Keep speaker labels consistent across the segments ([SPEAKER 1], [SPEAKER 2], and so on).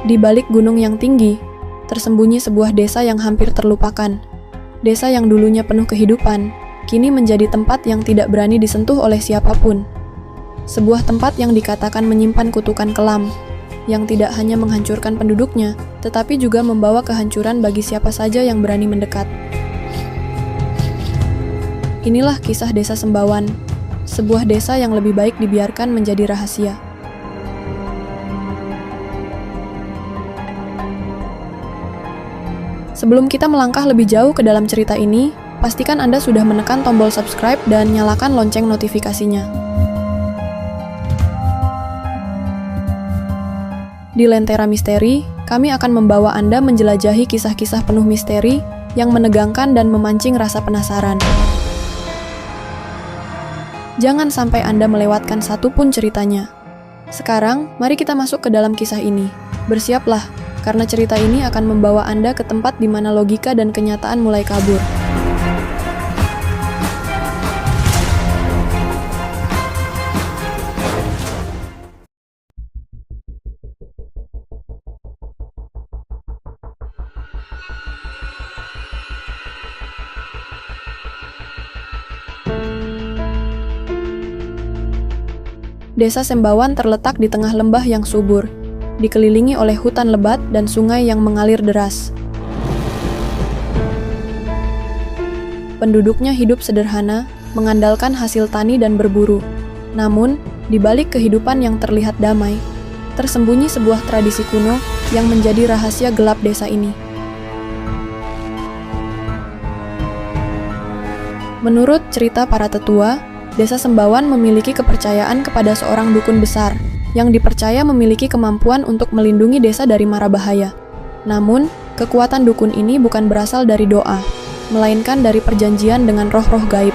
[SPEAKER 1] Di balik gunung yang tinggi, tersembunyi sebuah desa yang hampir terlupakan. Desa yang dulunya penuh kehidupan, kini menjadi tempat yang tidak berani disentuh oleh siapapun. Sebuah tempat yang dikatakan menyimpan kutukan kelam, yang tidak hanya menghancurkan penduduknya, tetapi juga membawa kehancuran bagi siapa saja yang berani mendekat. Inilah kisah Desa Sembawan, sebuah desa yang lebih baik dibiarkan menjadi rahasia. Sebelum kita melangkah lebih jauh ke dalam cerita ini, pastikan Anda sudah menekan tombol subscribe dan nyalakan lonceng notifikasinya. Di Lentera Misteri, kami akan membawa Anda menjelajahi kisah-kisah penuh misteri yang menegangkan dan memancing rasa penasaran. Jangan sampai Anda melewatkan satu pun ceritanya. Sekarang, mari kita masuk ke dalam kisah ini. Bersiaplah, karena cerita ini akan membawa Anda ke tempat di mana logika dan kenyataan mulai kabur. Desa Sembawan terletak di tengah lembah yang subur, dikelilingi oleh hutan lebat dan sungai yang mengalir deras. Penduduknya hidup sederhana, mengandalkan hasil tani dan berburu. Namun, di balik kehidupan yang terlihat damai, tersembunyi sebuah tradisi kuno yang menjadi rahasia gelap desa ini. Menurut cerita para tetua, Desa Sembawan memiliki kepercayaan kepada seorang dukun besar yang dipercaya memiliki kemampuan untuk melindungi desa dari mara bahaya. Namun, kekuatan dukun ini bukan berasal dari doa, melainkan dari perjanjian dengan roh-roh gaib.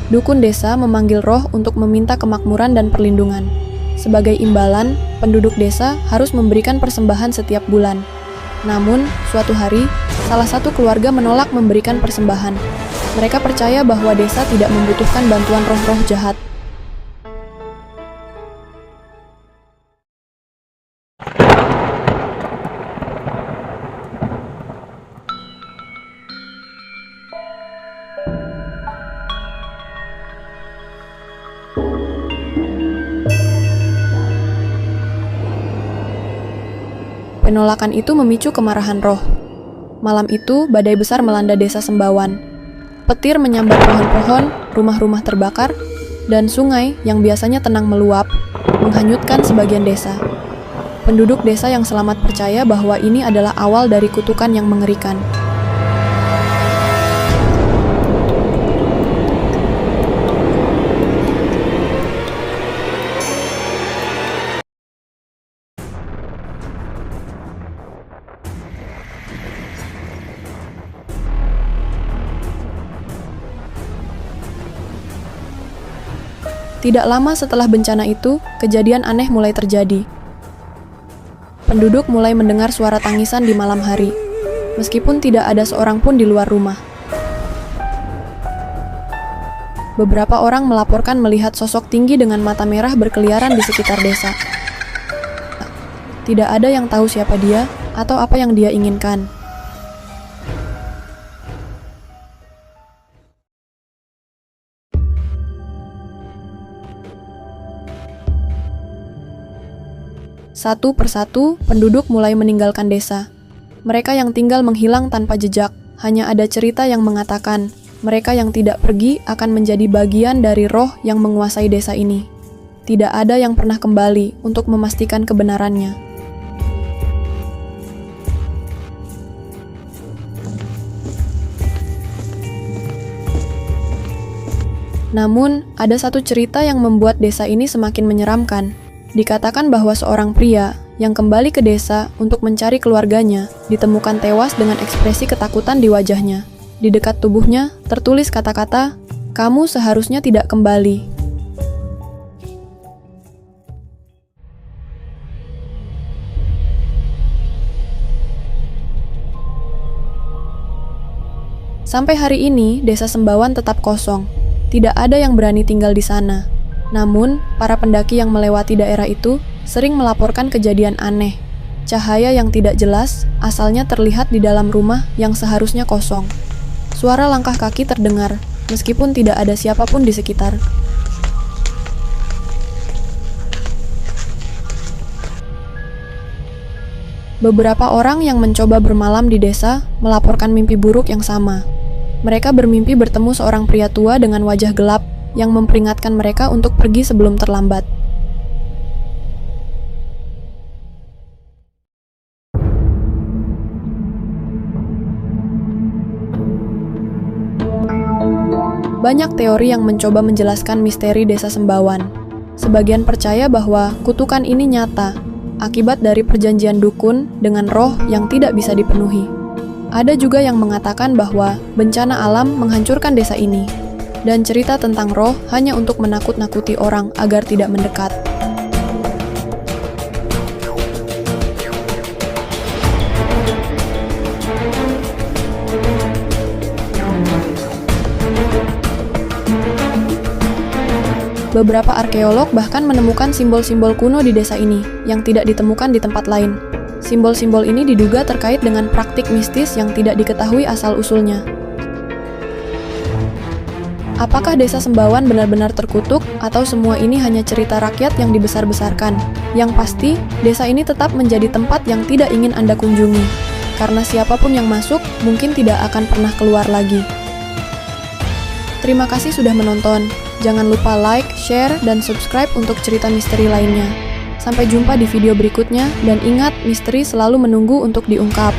[SPEAKER 1] Dukun desa memanggil roh untuk meminta kemakmuran dan perlindungan. Sebagai imbalan, penduduk desa harus memberikan persembahan setiap bulan. Namun, suatu hari, salah satu keluarga menolak memberikan persembahan. Mereka percaya bahwa desa tidak membutuhkan bantuan roh-roh jahat. Penolakan itu memicu kemarahan roh. Malam itu, badai besar melanda Desa Sembawan. Petir menyambar pohon-pohon, rumah-rumah terbakar, dan sungai yang biasanya tenang meluap, menghanyutkan sebagian desa. Penduduk desa yang selamat percaya bahwa ini adalah awal dari kutukan yang mengerikan. Tidak lama setelah bencana itu, kejadian aneh mulai terjadi. Penduduk mulai mendengar suara tangisan di malam hari, meskipun tidak ada seorang pun di luar rumah. Beberapa orang melaporkan melihat sosok tinggi dengan mata merah berkeliaran di sekitar desa. Tidak ada yang tahu siapa dia atau apa yang dia inginkan. Satu persatu, penduduk mulai meninggalkan desa. Mereka yang tinggal menghilang tanpa jejak. Hanya ada cerita yang mengatakan, mereka yang tidak pergi akan menjadi bagian dari roh yang menguasai desa ini. Tidak ada yang pernah kembali untuk memastikan kebenarannya. Namun, ada satu cerita yang membuat desa ini semakin menyeramkan. Dikatakan bahwa seorang pria yang kembali ke desa untuk mencari keluarganya ditemukan tewas dengan ekspresi ketakutan di wajahnya. Di dekat tubuhnya tertulis kata-kata, "Kamu seharusnya tidak kembali." Sampai hari ini, Desa Sembawan tetap kosong. Tidak ada yang berani tinggal di sana. Namun, para pendaki yang melewati daerah itu sering melaporkan kejadian aneh. Cahaya yang tidak jelas asalnya terlihat di dalam rumah yang seharusnya kosong. Suara langkah kaki terdengar, meskipun tidak ada siapapun di sekitar. Beberapa orang yang mencoba bermalam di desa melaporkan mimpi buruk yang sama. Mereka bermimpi bertemu seorang pria tua dengan wajah gelap yang memperingatkan mereka untuk pergi sebelum terlambat. Banyak teori yang mencoba menjelaskan misteri Desa Sembawan. Sebagian percaya bahwa kutukan ini nyata, akibat dari perjanjian dukun dengan roh yang tidak bisa dipenuhi. Ada juga yang mengatakan bahwa bencana alam menghancurkan desa ini, dan cerita tentang roh hanya untuk menakut-nakuti orang agar tidak mendekat. Beberapa arkeolog bahkan menemukan simbol-simbol kuno di desa ini yang tidak ditemukan di tempat lain. Simbol-simbol ini diduga terkait dengan praktik mistis yang tidak diketahui asal-usulnya. Apakah Desa Sembawan benar-benar terkutuk atau semua ini hanya cerita rakyat yang dibesar-besarkan? Yang pasti, desa ini tetap menjadi tempat yang tidak ingin Anda kunjungi, karena siapapun yang masuk mungkin tidak akan pernah keluar lagi. Terima kasih sudah menonton. Jangan lupa like, share, dan subscribe untuk cerita misteri lainnya. Sampai jumpa di video berikutnya, dan ingat, misteri selalu menunggu untuk diungkap.